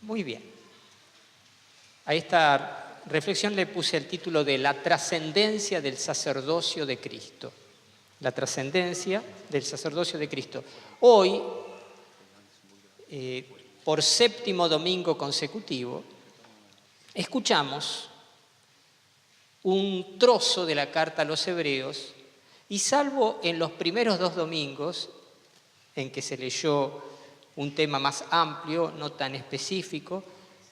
Muy bien. A esta reflexión le puse el título de La trascendencia del sacerdocio de Cristo. La trascendencia del sacerdocio de Cristo. Hoy, por séptimo domingo consecutivo, escuchamos un trozo de la carta a los Hebreos y salvo en los primeros 2 domingos, en que se leyó un tema más amplio, no tan específico,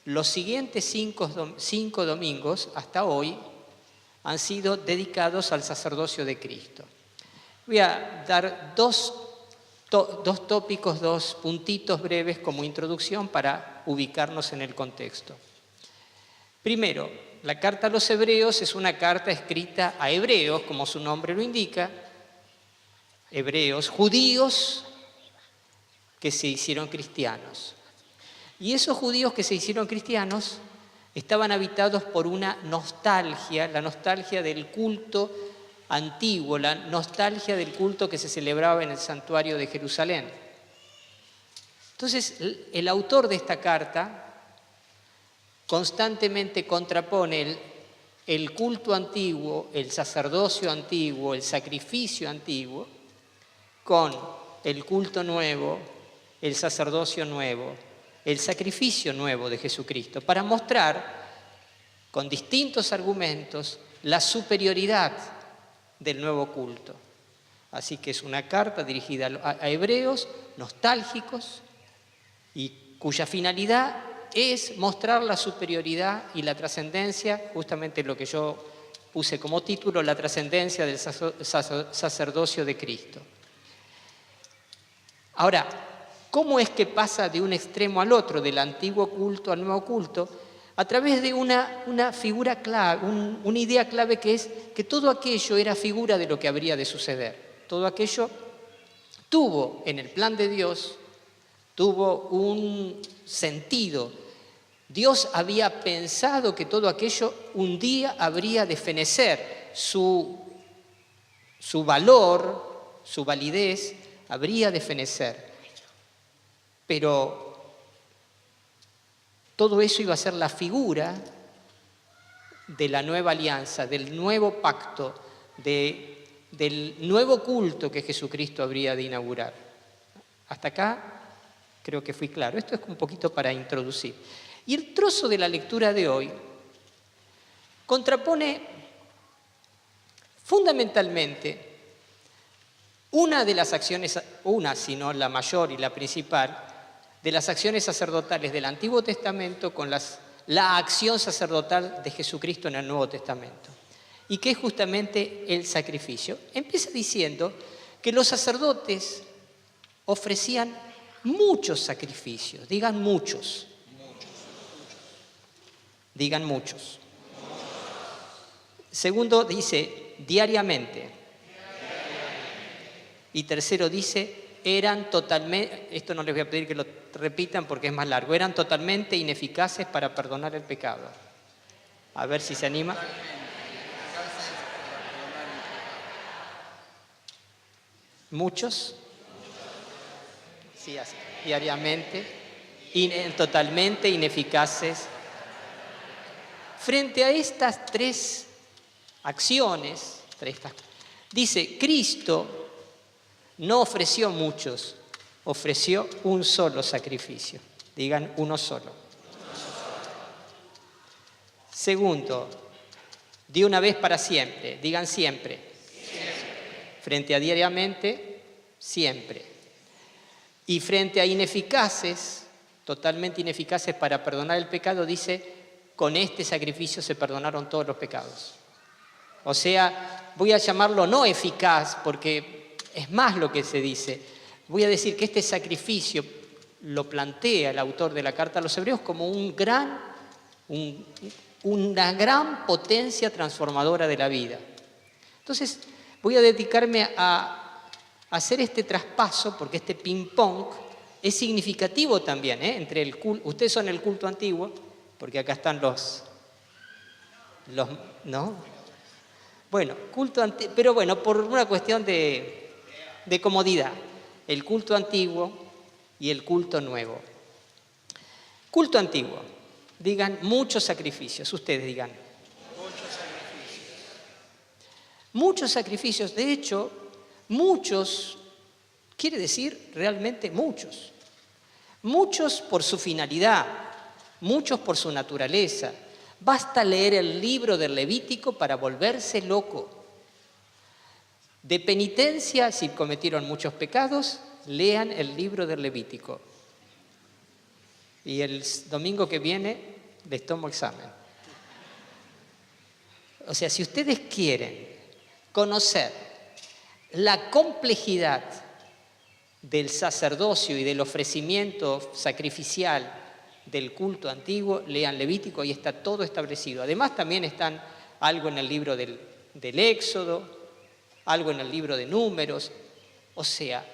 los siguientes 5 domingos, hasta hoy, han sido dedicados al sacerdocio de Cristo. Voy a dar dos tópicos, 2 puntitos breves como introducción para ubicarnos en el contexto. Primero, la carta a los Hebreos es una carta escrita a hebreos, como su nombre lo indica, hebreos, judíos que se hicieron cristianos. Y esos judíos que se hicieron cristianos estaban habitados por una nostalgia, la nostalgia del culto antiguo, la nostalgia del culto que se celebraba en el santuario de Jerusalén. Entonces, el autor de esta carta constantemente contrapone el culto antiguo, el sacerdocio antiguo, el sacrificio antiguo, con el culto nuevo, el sacerdocio nuevo, el sacrificio nuevo de Jesucristo, para mostrar con distintos argumentos la superioridad del nuevo culto. Así que es una carta dirigida a hebreos nostálgicos y cuya finalidad es mostrar la superioridad y la trascendencia, justamente lo que yo puse como título, la trascendencia del sacerdocio de Cristo. Ahora, ¿cómo es que pasa de un extremo al otro, del antiguo culto al nuevo culto? A través de una figura clave, una idea clave que es que todo aquello era figura de lo que habría de suceder. Todo aquello tuvo en el plan de Dios, tuvo un sentido. Dios había pensado que todo aquello un día habría de fenecer, su valor, su validez habría de fenecer. Pero todo eso iba a ser la figura de la nueva alianza, del nuevo pacto, del nuevo culto que Jesucristo habría de inaugurar. Hasta acá creo que fui claro. Esto es un poquito para introducir. Y el trozo de la lectura de hoy contrapone fundamentalmente una de las acciones, sino la mayor y la principal, de las acciones sacerdotales del Antiguo Testamento con la acción sacerdotal de Jesucristo en el Nuevo Testamento. Y que es justamente el sacrificio. Empieza diciendo que los sacerdotes ofrecían muchos sacrificios. Digan muchos. Digan muchos. Segundo dice diariamente. Y tercero dice eran totalmente, esto no les voy a pedir que lo repitan porque es más largo, eran totalmente ineficaces para perdonar el pecado. A ver si se anima. Muchos. Sí, así. Diariamente. Totalmente ineficaces. Frente a estas 3 acciones, dice, Cristo no ofreció muchos, ofreció un solo sacrificio. Digan uno solo. Segundo, de una vez para siempre. Digan siempre. Frente a diariamente, siempre. Y frente a ineficaces, totalmente ineficaces para perdonar el pecado, dice, con este sacrificio se perdonaron todos los pecados. O sea, voy a llamarlo no eficaz porque es más lo que se dice. Voy a decir que este sacrificio lo plantea el autor de la carta a los Hebreos como una gran potencia transformadora de la vida. Entonces, voy a dedicarme a hacer este traspaso, porque este ping-pong es significativo también, entre el culto. Ustedes son el culto antiguo, porque acá están los ¿no? Bueno, culto antiguo, pero bueno, por una cuestión de comodidad, el culto antiguo y el culto nuevo. Culto antiguo. Digan muchos sacrificios. Ustedes digan. Muchos sacrificios. De hecho, muchos quiere decir realmente muchos. Muchos por su finalidad, muchos por su naturaleza. Basta leer el libro del Levítico para volverse loco. De penitencia, si cometieron muchos pecados, lean el libro del Levítico. Y el domingo que viene les tomo examen. O sea, si ustedes quieren conocer la complejidad del sacerdocio y del ofrecimiento sacrificial del culto antiguo, lean Levítico y está todo establecido. Además, también están algo en el libro del Éxodo, algo en el libro de Números. O sea,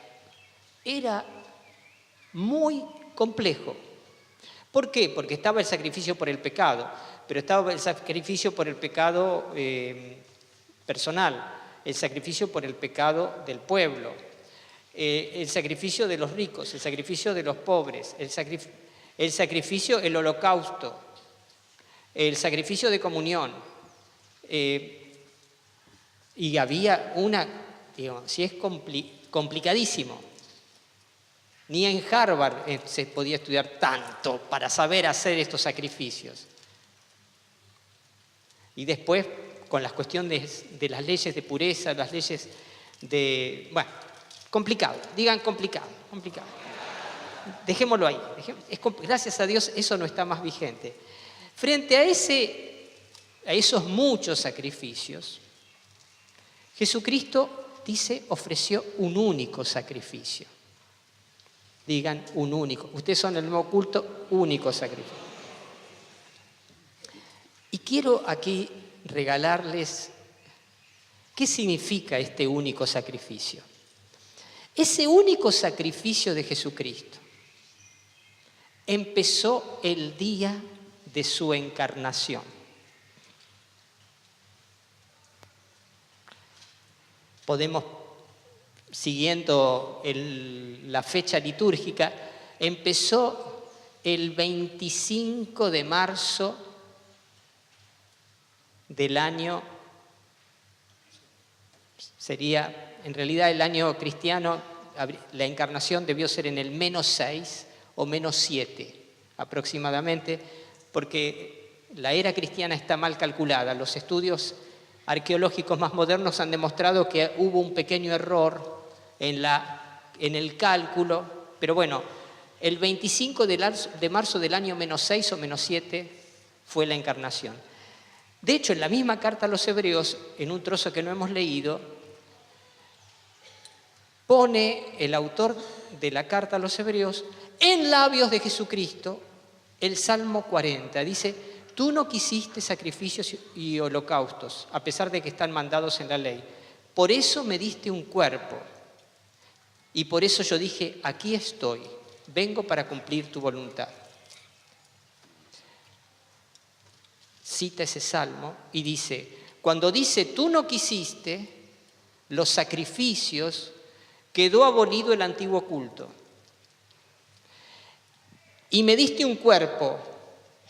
era muy complejo. ¿Por qué? Porque estaba el sacrificio por el pecado, pero estaba el sacrificio por el pecado personal, el sacrificio por el pecado del pueblo, el sacrificio de los ricos, el sacrificio de los pobres, el sacrificio, el holocausto, el sacrificio de comunión. Y había si es complicadísimo. Ni en Harvard se podía estudiar tanto para saber hacer estos sacrificios. Y después, con las cuestiones de las leyes de pureza, las leyes de... Bueno, complicado. Digan complicado. Dejémoslo ahí. Gracias a Dios eso no está más vigente. Frente a esos muchos sacrificios, Jesucristo, dice, ofreció un único sacrificio. Digan un único. Ustedes son el nuevo culto, único sacrificio. Y quiero aquí regalarles qué significa este único sacrificio. Ese único sacrificio de Jesucristo empezó el día de su encarnación. Podemos, siguiendo la fecha litúrgica, empezó el 25 de marzo del año, sería en realidad el año cristiano, la encarnación debió ser en el -6 o -7 aproximadamente, porque la era cristiana está mal calculada. Los estudios arqueológicos más modernos han demostrado que hubo un pequeño error en el cálculo, pero bueno, el 25 de marzo del año -6 o -7 fue la encarnación. De hecho, en la misma carta a los Hebreos, en un trozo que no hemos leído, pone el autor de la carta a los Hebreos en labios de Jesucristo el Salmo 40. Dice: tú no quisiste sacrificios y holocaustos, a pesar de que están mandados en la ley. Por eso me diste un cuerpo. Y por eso yo dije: aquí estoy, vengo para cumplir tu voluntad. Cita ese salmo y dice: cuando dice tú no quisiste los sacrificios, quedó abolido el antiguo culto. Y me diste un cuerpo,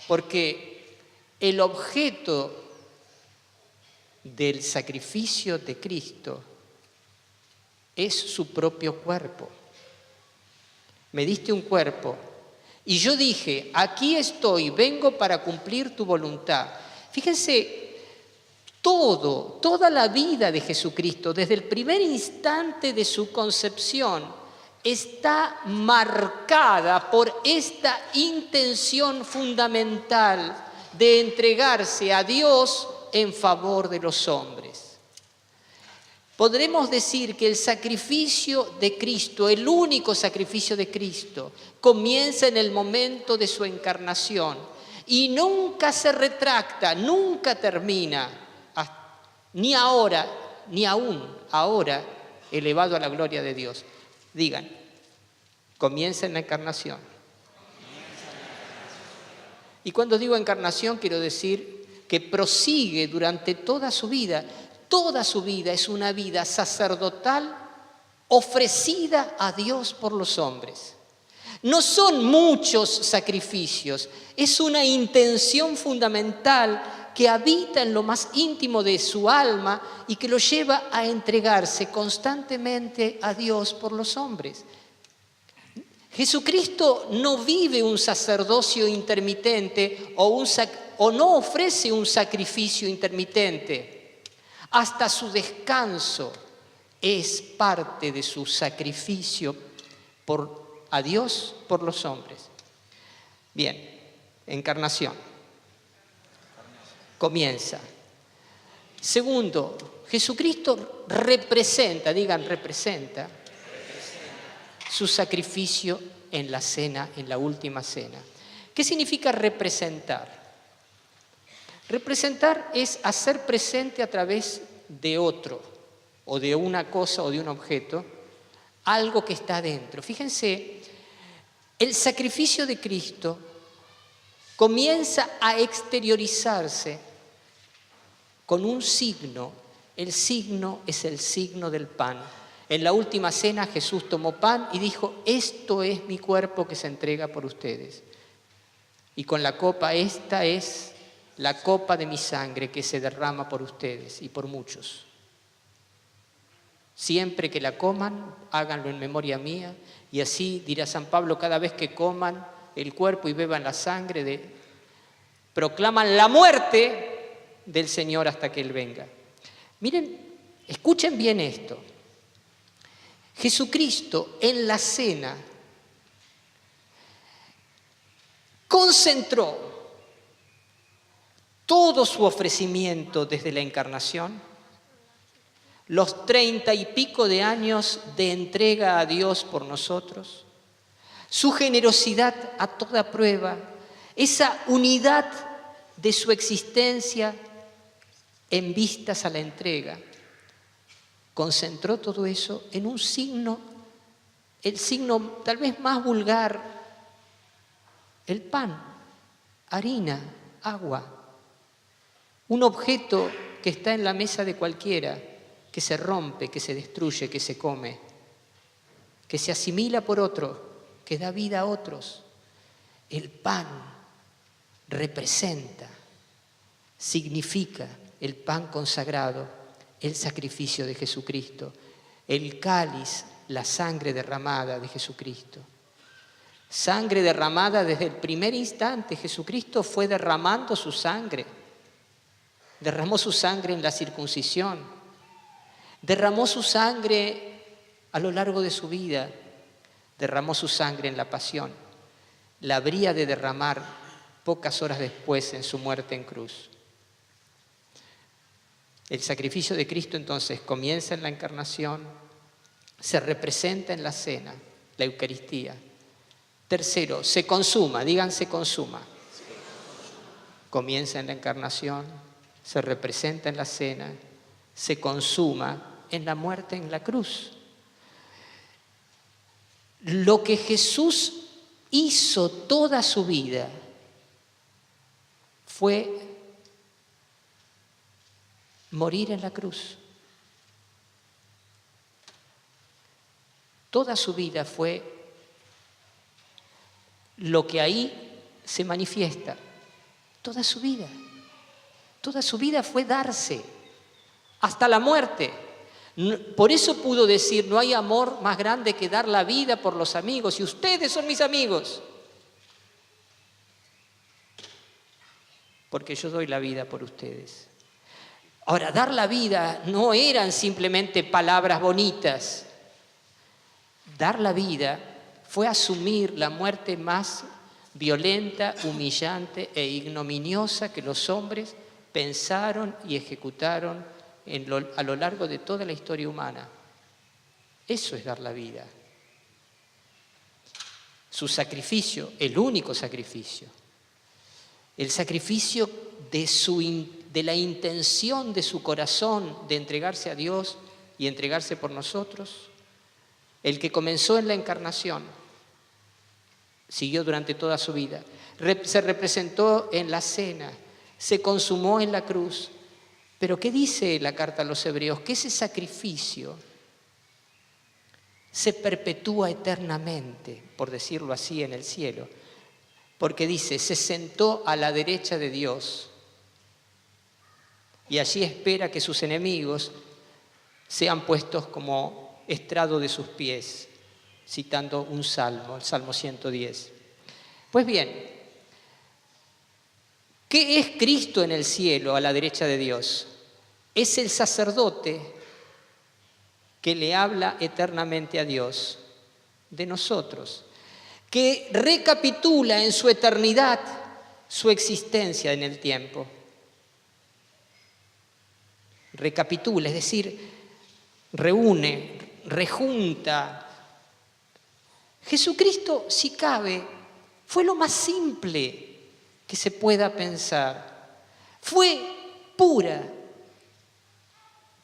porque el objeto del sacrificio de Cristo es su propio cuerpo. Me diste un cuerpo. Y yo dije: aquí estoy, vengo para cumplir tu voluntad. Fíjense, toda la vida de Jesucristo, desde el primer instante de su concepción, está marcada por esta intención fundamental de entregarse a Dios en favor de los hombres. Podremos decir que el sacrificio de Cristo, el único sacrificio de Cristo, comienza en el momento de su encarnación y nunca se retracta, nunca termina, ni ahora, ni aún ahora, elevado a la gloria de Dios. Digan, comienza en la encarnación. Y cuando digo encarnación, quiero decir que prosigue durante toda su vida. Toda su vida es una vida sacerdotal ofrecida a Dios por los hombres. No son muchos sacrificios, es una intención fundamental que habita en lo más íntimo de su alma y que lo lleva a entregarse constantemente a Dios por los hombres. Jesucristo no vive un sacerdocio intermitente o no ofrece un sacrificio intermitente. Hasta su descanso es parte de su sacrificio a Dios por los hombres. Bien, encarnación. Comienza. Segundo, Jesucristo representa, digan representa, su sacrificio en la cena, en la última cena. ¿Qué significa representar? Representar es hacer presente a través de otro, o de una cosa o de un objeto, algo que está dentro. Fíjense, el sacrificio de Cristo comienza a exteriorizarse con un signo. El signo es el signo del pan. En la última cena Jesús tomó pan y dijo: esto es mi cuerpo que se entrega por ustedes. Y con la copa, esta es la copa de mi sangre que se derrama por ustedes y por muchos. Siempre que la coman, háganlo en memoria mía. Y así, dirá San Pablo, cada vez que coman el cuerpo y beban la sangre, proclaman la muerte del Señor hasta que Él venga. Miren, escuchen bien esto. Jesucristo en la cena concentró todo su ofrecimiento desde la encarnación, los 30 y pico de años de entrega a Dios por nosotros, su generosidad a toda prueba, esa unidad de su existencia en vistas a la entrega. Concentró todo eso en un signo, el signo tal vez más vulgar, el pan, harina, agua, un objeto que está en la mesa de cualquiera, que se rompe, que se destruye, que se come, que se asimila por otro, que da vida a otros. El pan representa, significa el pan consagrado, el sacrificio de Jesucristo, el cáliz, la sangre derramada de Jesucristo. Sangre derramada desde el primer instante. Jesucristo fue derramando su sangre. Derramó su sangre en la circuncisión. Derramó su sangre a lo largo de su vida. Derramó su sangre en la pasión. La habría de derramar pocas horas después en su muerte en cruz. El sacrificio de Cristo entonces comienza en la encarnación, se representa en la cena, la Eucaristía. Tercero, se consuma, digan se consuma. Comienza en la encarnación, se representa en la cena, se consuma en la muerte en la cruz. Lo que Jesús hizo toda su vida fue morir en la cruz. Toda su vida fue lo que ahí se manifiesta. Toda su vida. Toda su vida fue darse hasta la muerte. Por eso pudo decir: no hay amor más grande que dar la vida por los amigos, y ustedes son mis amigos, porque yo doy la vida por ustedes. Ahora, dar la vida no eran simplemente palabras bonitas. Dar la vida fue asumir la muerte más violenta, humillante e ignominiosa que los hombres pensaron y ejecutaron a lo largo de toda la historia humana. Eso es dar la vida. Su sacrificio, el único sacrificio. El sacrificio de la intención de su corazón de entregarse a Dios y entregarse por nosotros, el que comenzó en la encarnación, siguió durante toda su vida, se representó en la cena, se consumó en la cruz. Pero ¿qué dice la carta a los Hebreos? Que ese sacrificio se perpetúa eternamente, por decirlo así, en el cielo. Porque dice, se sentó a la derecha de Dios y allí espera que sus enemigos sean puestos como estrado de sus pies, citando un salmo, el Salmo 110. Pues bien, ¿qué es Cristo en el cielo a la derecha de Dios? Es el sacerdote que le habla eternamente a Dios de nosotros, que recapitula en su eternidad su existencia en el tiempo. Recapitula, es decir, reúne, rejunta. Jesucristo, si cabe, fue lo más simple que se pueda pensar. Fue pura,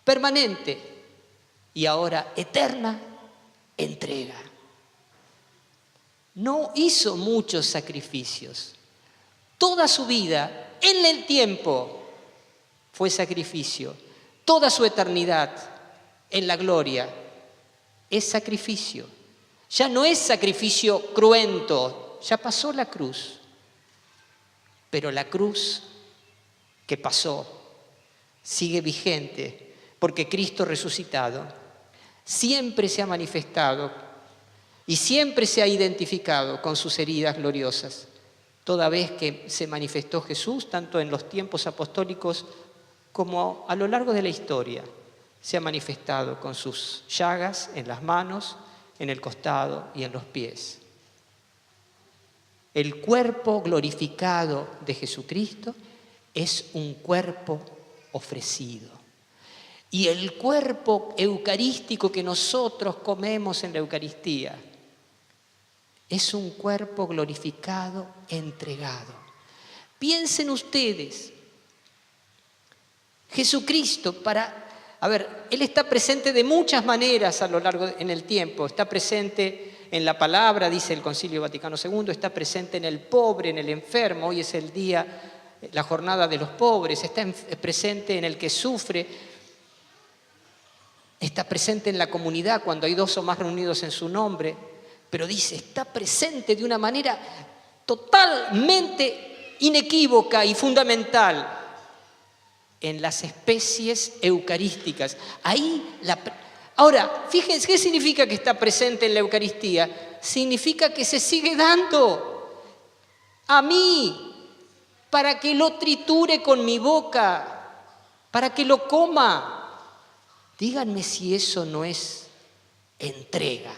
permanente y ahora eterna entrega. No hizo muchos sacrificios. Toda su vida, en el tiempo, fue sacrificio. Toda su eternidad, en la gloria, es sacrificio. Ya no es sacrificio cruento, ya pasó la cruz. Pero la cruz que pasó sigue vigente, porque Cristo resucitado siempre se ha manifestado y siempre se ha identificado con sus heridas gloriosas. Toda vez que se manifestó Jesús, tanto en los tiempos apostólicos como a lo largo de la historia, se ha manifestado con sus llagas en las manos, en el costado y en los pies. El cuerpo glorificado de Jesucristo es un cuerpo ofrecido. Y el cuerpo eucarístico que nosotros comemos en la Eucaristía es un cuerpo glorificado, entregado. Piensen ustedes, Jesucristo Él está presente de muchas maneras a lo largo en el tiempo. Está presente en la palabra, dice el Concilio Vaticano II, está presente en el pobre, en el enfermo. Hoy es el día, la jornada de los pobres. Está presente en el que sufre. Está presente en la comunidad cuando hay 2 o más reunidos en su nombre. Pero dice, está presente de una manera totalmente inequívoca y fundamental en las especies eucarísticas. Ahora, fíjense, ¿qué significa que está presente en la Eucaristía? Significa que se sigue dando a mí, para que lo triture con mi boca, para que lo coma. Díganme si eso no es entrega.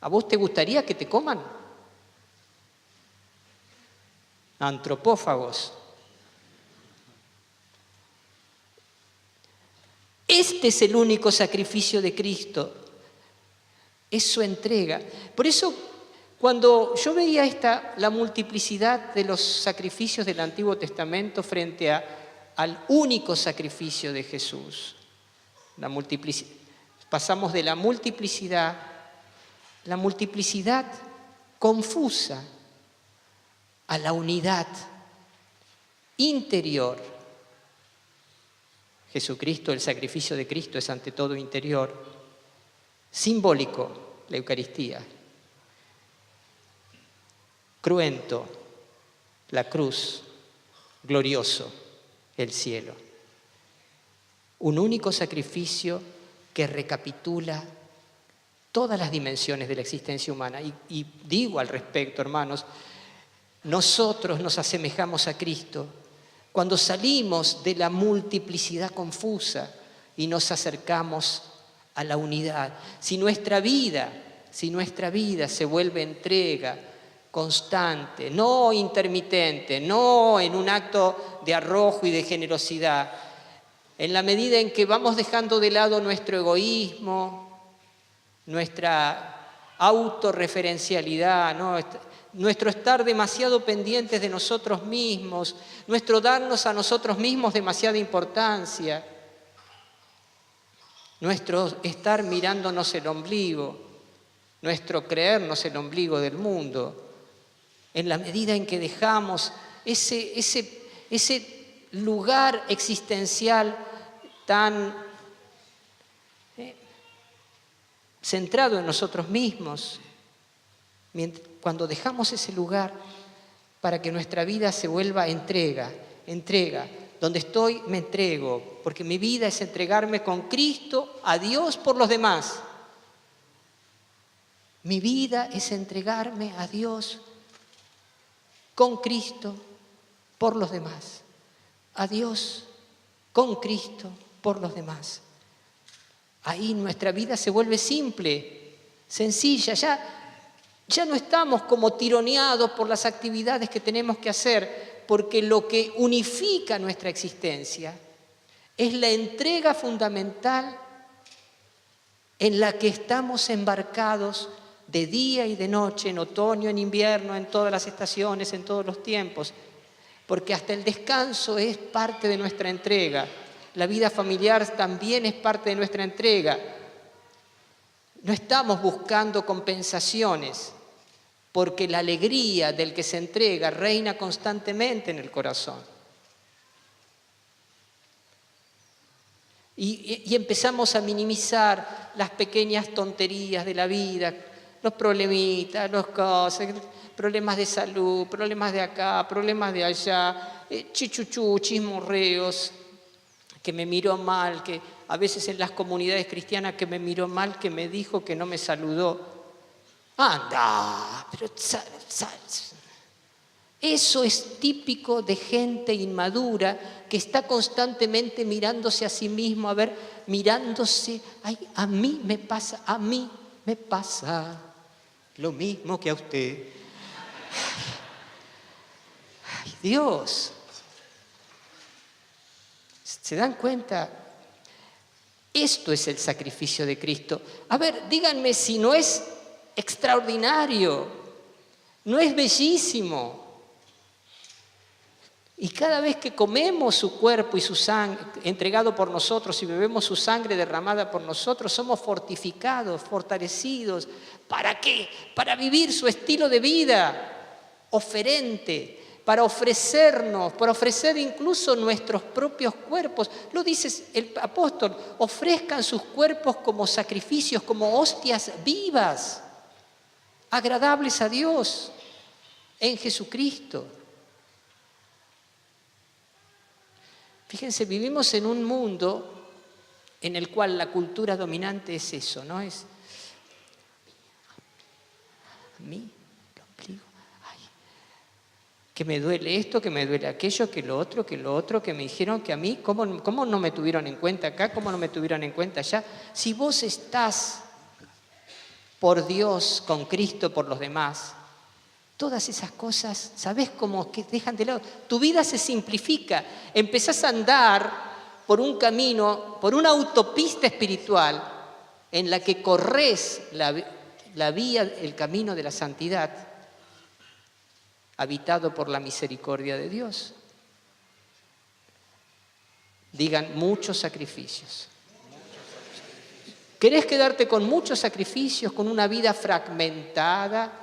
¿A vos te gustaría que te coman? Antropófagos. Este es el único sacrificio de Cristo, es su entrega. Por eso, cuando yo veía la multiplicidad de los sacrificios del Antiguo Testamento frente al único sacrificio de Jesús, pasamos de la multiplicidad confusa a la unidad interior. Jesucristo, el sacrificio de Cristo es ante todo interior, simbólico, la Eucaristía. Cruento, la cruz, glorioso, el cielo. Un único sacrificio que recapitula todas las dimensiones de la existencia humana. Y digo al respecto, hermanos, nosotros nos asemejamos a Cristo cuando salimos de la multiplicidad confusa y nos acercamos a la unidad. Si nuestra vida se vuelve entrega constante, no intermitente, no en un acto de arrojo y de generosidad, en la medida en que vamos dejando de lado nuestro egoísmo, nuestra autorreferencialidad, ¿no? Nuestro estar demasiado pendientes de nosotros mismos, nuestro darnos a nosotros mismos demasiada importancia, nuestro estar mirándonos el ombligo, nuestro creernos el ombligo del mundo, en la medida en que dejamos ese lugar existencial tan centrado en nosotros mismos. Cuando dejamos ese lugar para que nuestra vida se vuelva entrega. Donde estoy, me entrego, porque mi vida es entregarme con Cristo a Dios por los demás. Mi vida es entregarme a Dios con Cristo por los demás. A Dios con Cristo por los demás. Ahí nuestra vida se vuelve simple, sencilla. Ya no estamos como tironeados por las actividades que tenemos que hacer, porque lo que unifica nuestra existencia es la entrega fundamental en la que estamos embarcados de día y de noche, en otoño, en invierno, en todas las estaciones, en todos los tiempos, porque hasta el descanso es parte de nuestra entrega. La vida familiar también es parte de nuestra entrega. No estamos buscando compensaciones, porque la alegría del que se entrega reina constantemente en el corazón. Y empezamos a minimizar las pequeñas tonterías de la vida, los problemitas, los cosas, problemas de salud, problemas de acá, problemas de allá, chichuchú, chismorreos, que me miró mal, que a veces en las comunidades cristianas que me miró mal, que me dijo que no me saludó. Anda, pero eso es típico de gente inmadura que está constantemente mirándose a sí mismo, mirándose, ay, a mí me pasa lo mismo que a usted. Ay, Dios, ¿se dan cuenta? Esto es el sacrificio de Cristo. Díganme si no es extraordinario, no es bellísimo. Y cada vez que comemos su cuerpo y su sangre entregado por nosotros y bebemos su sangre derramada por nosotros, somos fortificados, fortalecidos. ¿Para qué? Para vivir su estilo de vida oferente, para ofrecernos, para ofrecer incluso nuestros propios cuerpos. Lo dice el apóstol, ofrezcan sus cuerpos como sacrificios, como hostias vivas, agradables a Dios en Jesucristo. Fíjense, vivimos en un mundo en el cual la cultura dominante es eso, ¿no? Es a mí, lo ombligo, ay, que me duele esto, que me duele aquello, que lo otro, que me dijeron que a mí, ¿cómo no me tuvieron en cuenta acá? ¿Cómo no me tuvieron en cuenta allá? Si vos estás por Dios, con Cristo, por los demás, todas esas cosas, ¿sabés cómo que dejan de lado? Tu vida se simplifica. Empezás a andar por un camino, por una autopista espiritual en la que corres la vía, el camino de la santidad, habitado por la misericordia de Dios. Digan, muchos sacrificios. ¿Querés quedarte con muchos sacrificios, con una vida fragmentada,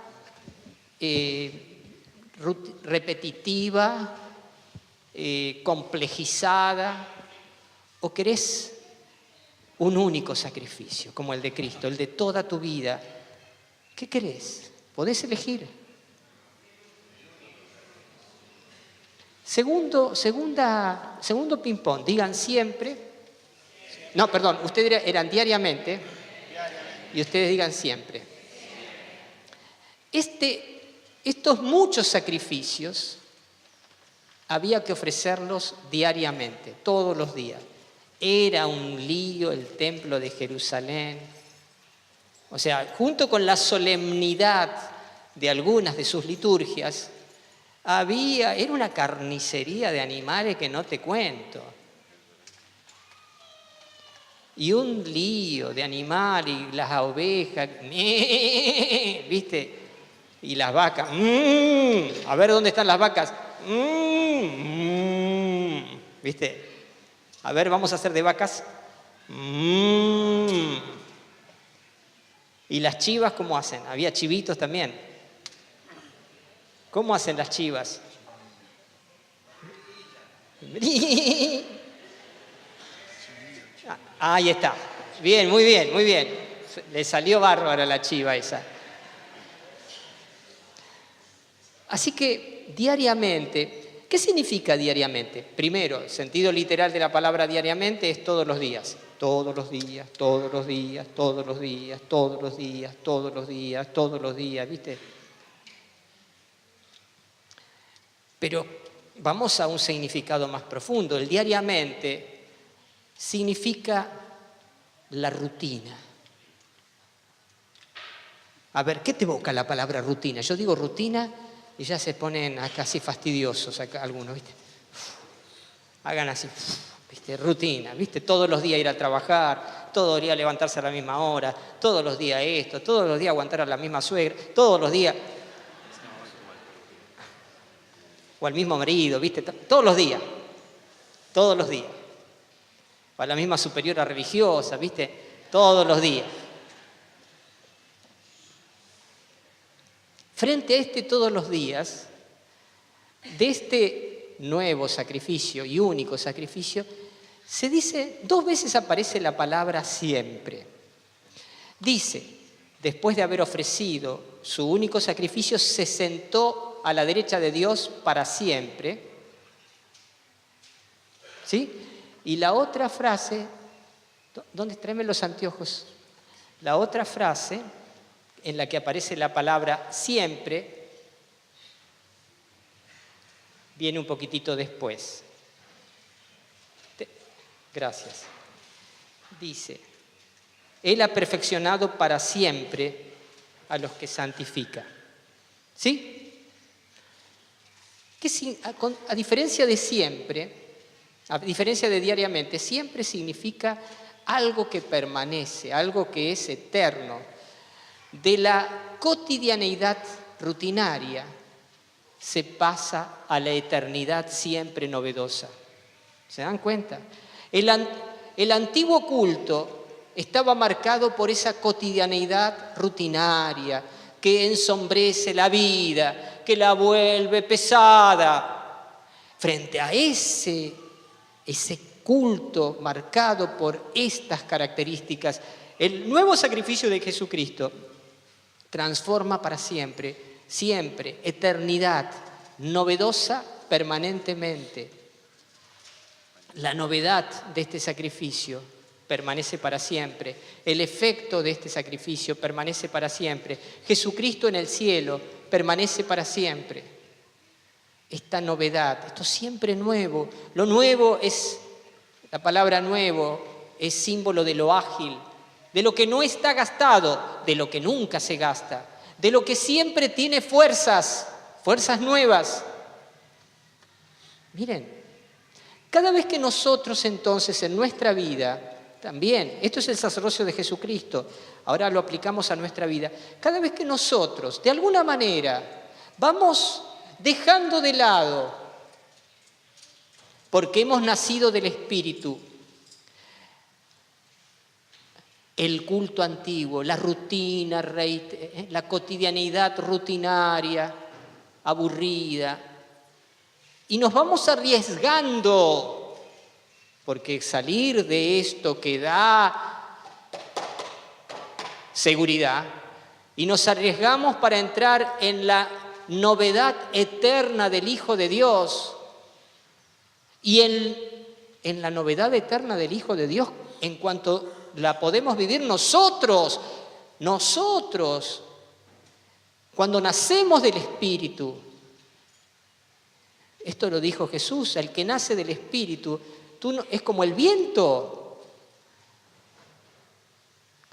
repetitiva, complejizada? ¿O querés un único sacrificio, como el de Cristo, el de toda tu vida? ¿Qué querés? Podés elegir. Segundo ping-pong, digan siempre. No, perdón, ustedes eran diariamente y ustedes digan siempre. Estos muchos sacrificios había que ofrecerlos diariamente, todos los días. Era un lío el templo de Jerusalén. O sea, junto con la solemnidad de algunas de sus liturgias, era una carnicería de animales que no te cuento. Y un lío de animales y las ovejas, ¿viste? Y las vacas, a ver dónde están las vacas, ¿viste? A ver, vamos a hacer de vacas. ¿Y las chivas cómo hacen? Había chivitos también. ¿Cómo hacen las chivas? Ahí está. Bien, muy bien, muy bien. Le salió bárbara la chiva esa. Así que diariamente, ¿qué significa diariamente? Primero, el sentido literal de la palabra diariamente es todos los días. Todos los días, todos los días, todos los días, todos los días, todos los días, todos los días, ¿viste? Pero vamos a un significado más profundo. El diariamente significa la rutina. A ver, ¿qué te evoca la palabra rutina? Yo digo rutina y ya se ponen casi fastidiosos acá algunos, ¿viste? Hagan así, ¿viste? Rutina, ¿viste? Todos los días ir a trabajar, todos los días levantarse a la misma hora, todos los días esto, todos los días aguantar a la misma suegra, todos los días... O al mismo marido, ¿viste? Todos los días. Todos los días. O a la misma superiora religiosa, ¿viste? Todos los días. Frente a todos los días, de este nuevo sacrificio y único sacrificio, se dice, 2 veces aparece la palabra siempre. Dice, después de haber ofrecido su único sacrificio, se sentó a la derecha de Dios para siempre. ¿Sí? Y la otra frase, ¿dónde? Tráeme los anteojos. La otra frase en la que aparece la palabra siempre viene un poquitito después. Gracias. Dice, Él ha perfeccionado para siempre a los que santifica. ¿Sí? A diferencia de siempre, a diferencia de diariamente, siempre significa algo que permanece, algo que es eterno. De la cotidianeidad rutinaria se pasa a la eternidad siempre novedosa. ¿Se dan cuenta? El antiguo culto estaba marcado por esa cotidianeidad rutinaria que ensombrece la vida, que la vuelve pesada. Frente a ese culto marcado por estas características, el nuevo sacrificio de Jesucristo transforma para siempre, siempre, eternidad, novedosa permanentemente. La novedad de este sacrificio permanece para siempre. El efecto de este sacrificio permanece para siempre. Jesucristo en el cielo permanece para siempre. Esta novedad, esto siempre nuevo. Lo nuevo es, la palabra nuevo es símbolo de lo ágil, de lo que no está gastado, de lo que nunca se gasta, de lo que siempre tiene fuerzas nuevas. Miren, cada vez que nosotros entonces en nuestra vida, también, esto es el sacerdocio de Jesucristo, ahora lo aplicamos a nuestra vida, cada vez que nosotros, de alguna manera, vamos dejando de lado, porque hemos nacido del Espíritu, el culto antiguo, la rutina, la cotidianidad rutinaria, aburrida, y nos vamos arriesgando, porque salir de esto que da seguridad, y nos arriesgamos para entrar en la novedad eterna del Hijo de Dios. Y en la novedad eterna del Hijo de Dios, en cuanto la podemos vivir nosotros, cuando nacemos del Espíritu. Esto lo dijo Jesús, el que nace del Espíritu, es como el viento.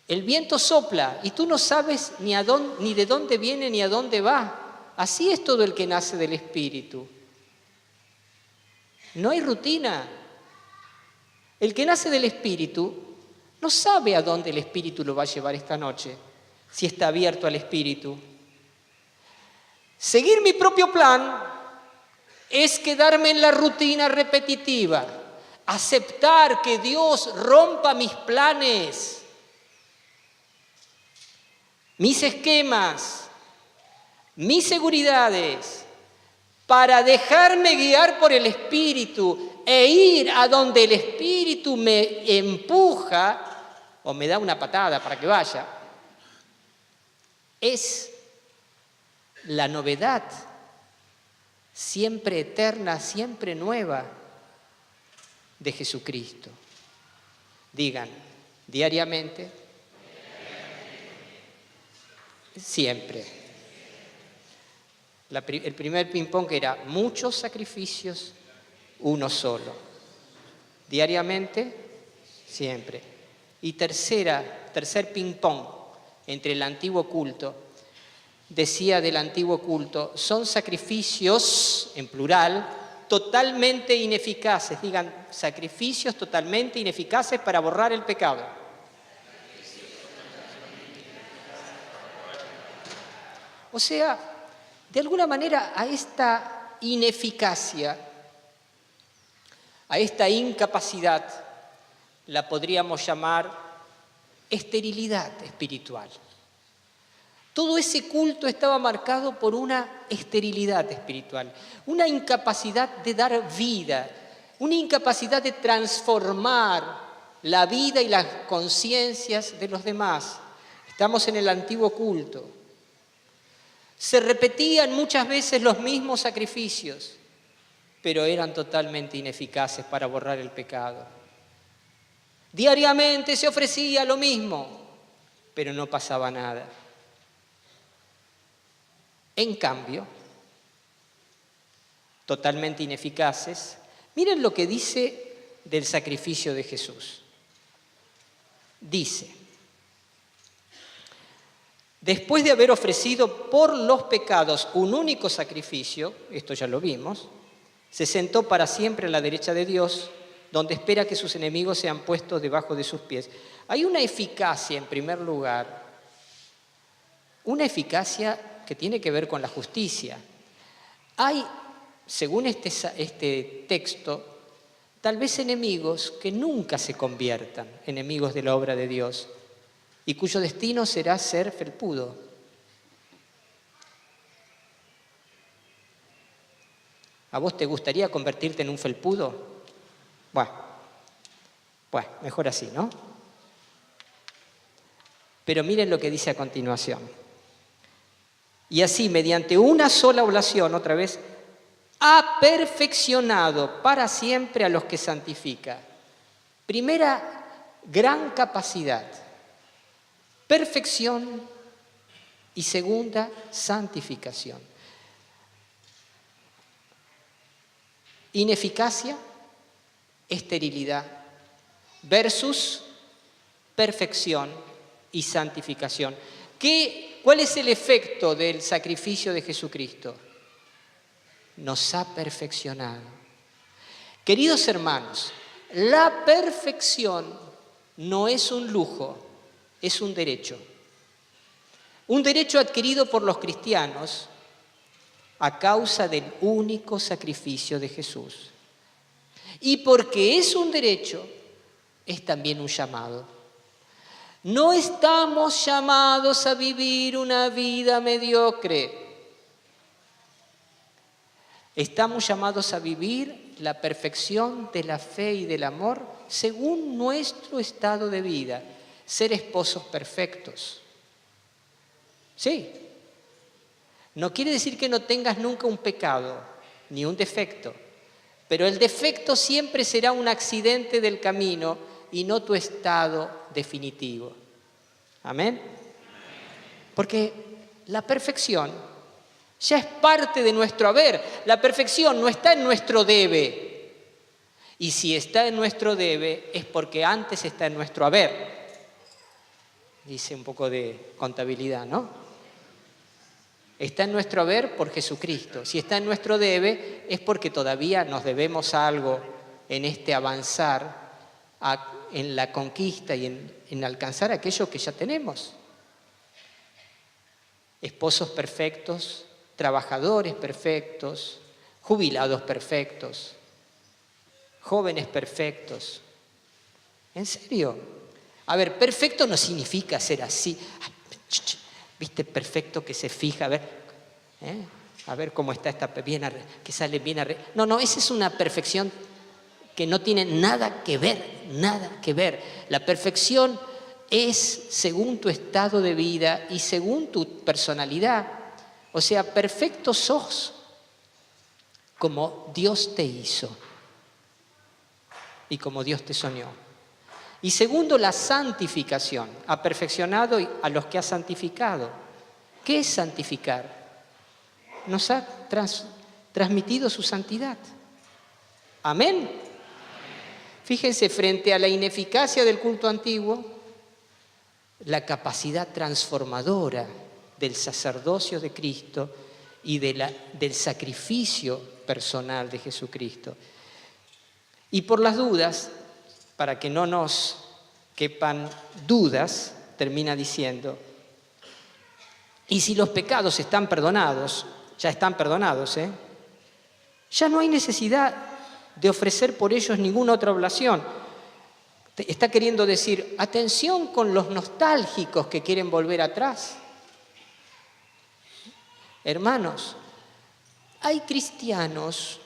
El viento sopla y tú no sabes ni de dónde viene ni a dónde va. Así es todo el que nace del Espíritu. No hay rutina. El que nace del Espíritu no sabe a dónde el Espíritu lo va a llevar esta noche, si está abierto al Espíritu. Seguir mi propio plan es quedarme en la rutina repetitiva, aceptar que Dios rompa mis planes, mis esquemas, mis seguridades, para dejarme guiar por el Espíritu e ir a donde el Espíritu me empuja o me da una patada para que vaya. Es la novedad, siempre eterna, siempre nueva, de Jesucristo. Digan, diariamente, siempre. El primer ping-pong era muchos sacrificios, uno solo. Diariamente, siempre. Y tercer ping-pong entre el antiguo culto. Decía del antiguo culto, son sacrificios, en plural, totalmente ineficaces. Digan, sacrificios totalmente ineficaces para borrar el pecado. O sea, de alguna manera a esta ineficacia, a esta incapacidad, la podríamos llamar esterilidad espiritual. Todo ese culto estaba marcado por una esterilidad espiritual, una incapacidad de dar vida, una incapacidad de transformar la vida y las conciencias de los demás. Estamos en el antiguo culto. Se repetían muchas veces los mismos sacrificios, pero eran totalmente ineficaces para borrar el pecado. Diariamente se ofrecía lo mismo, pero no pasaba nada. En cambio, totalmente ineficaces, miren lo que dice del sacrificio de Jesús. Dice, después de haber ofrecido por los pecados un único sacrificio, esto ya lo vimos, se sentó para siempre a la derecha de Dios, donde espera que sus enemigos sean puestos debajo de sus pies. Hay una eficacia, en primer lugar, una eficacia que tiene que ver con la justicia. Hay, según este texto, tal vez enemigos que nunca se conviertan, enemigos de la obra de Dios, y cuyo destino será ser felpudo. ¿A vos te gustaría convertirte en un felpudo? Bueno, mejor así, ¿no? Pero miren lo que dice a continuación. Y así, mediante una sola oblación, otra vez, ha perfeccionado para siempre a los que santifica. Primera gran capacidad, perfección, y segunda, santificación. Ineficacia, esterilidad, versus perfección y santificación. ¿Cuál es el efecto del sacrificio de Jesucristo? Nos ha perfeccionado. Queridos hermanos, la perfección no es un lujo, es un derecho. Un derecho adquirido por los cristianos a causa del único sacrificio de Jesús. Y porque es un derecho, es también un llamado. No estamos llamados a vivir una vida mediocre. Estamos llamados a vivir la perfección de la fe y del amor según nuestro estado de vida. Ser esposos perfectos. Sí. No quiere decir que no tengas nunca un pecado, ni un defecto. Pero el defecto siempre será un accidente del camino y no tu estado definitivo. ¿Amén? Porque la perfección ya es parte de nuestro haber. La perfección no está en nuestro debe. Y si está en nuestro debe es porque antes está en nuestro haber. Dice un poco de contabilidad, ¿no? Está en nuestro haber por Jesucristo. Si está en nuestro debe es porque todavía nos debemos algo en este avanzar en la conquista y en alcanzar aquello que ya tenemos. Esposos perfectos, trabajadores perfectos, jubilados perfectos, jóvenes perfectos. ¿En serio? A ver, perfecto no significa ser así. ¿Viste? Perfecto que se fija, a ver cómo está esta bien, que sale bien arreglado. No, esa es una perfección que no tiene nada que ver, nada que ver. La perfección es según tu estado de vida y según tu personalidad. O sea, perfecto sos como Dios te hizo y como Dios te soñó. Y segundo, la santificación. Ha perfeccionado a los que ha santificado. ¿Qué es santificar? Nos ha transmitido su santidad. Amén. Fíjense, frente a la ineficacia del culto antiguo, la capacidad transformadora del sacerdocio de Cristo y del sacrificio personal de Jesucristo. Y por las dudas, para que no nos quepan dudas, termina diciendo, y si los pecados están perdonados, ya están perdonados, ya no hay necesidad de ofrecer por ellos ninguna otra oblación. Está queriendo decir, atención con los nostálgicos que quieren volver atrás. Hermanos, hay cristianos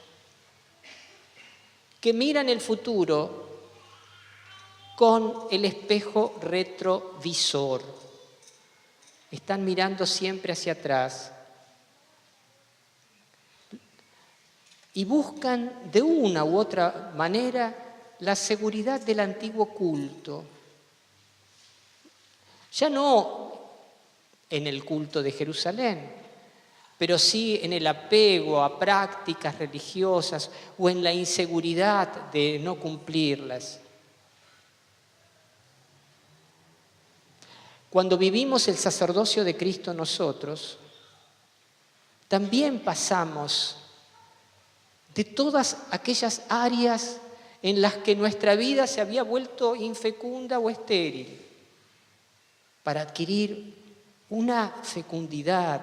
que miran el futuro con el espejo retrovisor. Están mirando siempre hacia atrás y buscan de una u otra manera la seguridad del antiguo culto. Ya no en el culto de Jerusalén, pero sí en el apego a prácticas religiosas o en la inseguridad de no cumplirlas. Cuando vivimos el sacerdocio de Cristo nosotros, también pasamos de todas aquellas áreas en las que nuestra vida se había vuelto infecunda o estéril, para adquirir una fecundidad,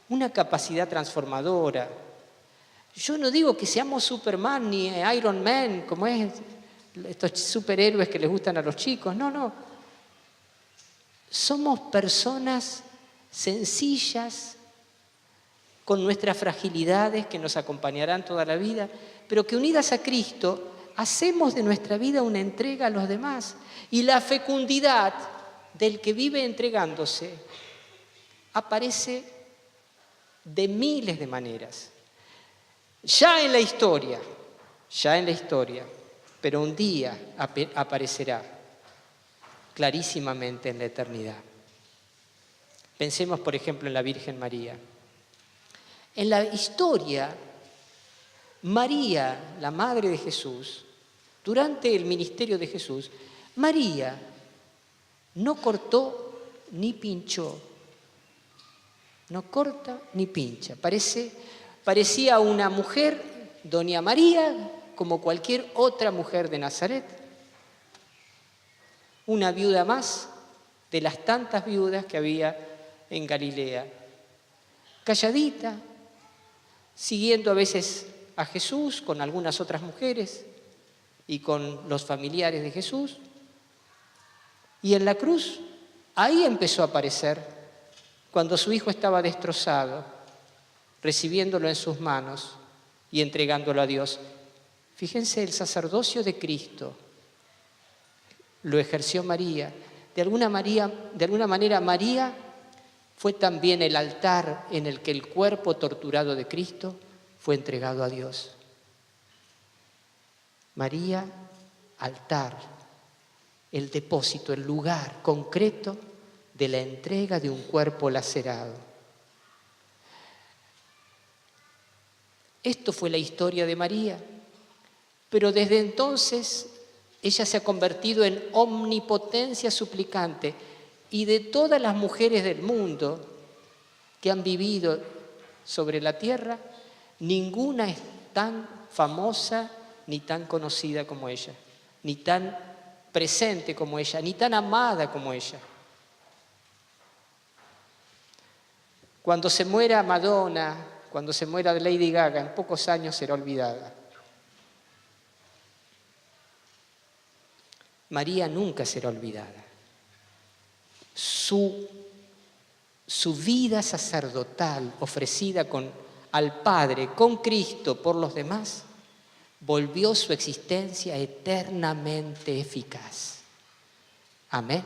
una capacidad transformadora. Yo no digo que seamos Superman ni Iron Man, como es estos superhéroes que les gustan a los chicos, no. Somos personas sencillas, con nuestras fragilidades que nos acompañarán toda la vida, pero que unidas a Cristo hacemos de nuestra vida una entrega a los demás. Y la fecundidad del que vive entregándose aparece de miles de maneras. Ya en la historia, pero un día aparecerá clarísimamente en la eternidad. Pensemos, por ejemplo, en la Virgen María. En la historia, María, la madre de Jesús, durante el ministerio de Jesús, María no cortó ni pinchó. No corta ni pincha. Parecía una mujer, doña María, como cualquier otra mujer de Nazaret. Una viuda más de las tantas viudas que había en Galilea. Calladita, siguiendo a veces a Jesús con algunas otras mujeres y con los familiares de Jesús. Y en la cruz, ahí empezó a aparecer, cuando su hijo estaba destrozado, recibiéndolo en sus manos y entregándolo a Dios. Fíjense, el sacerdocio de Cristo lo ejerció María. De alguna manera, María fue también el altar en el que el cuerpo torturado de Cristo fue entregado a Dios. María, altar, el depósito, el lugar concreto de la entrega de un cuerpo lacerado. Esto fue la historia de María, pero desde entonces ella se ha convertido en omnipotencia suplicante, y de todas las mujeres del mundo que han vivido sobre la tierra, ninguna es tan famosa ni tan conocida como ella, ni tan presente como ella, ni tan amada como ella. Cuando se muera Madonna, cuando se muera Lady Gaga, en pocos años será olvidada. María nunca será olvidada. Su vida sacerdotal ofrecida al Padre, con Cristo, por los demás, volvió su existencia eternamente eficaz. Amén.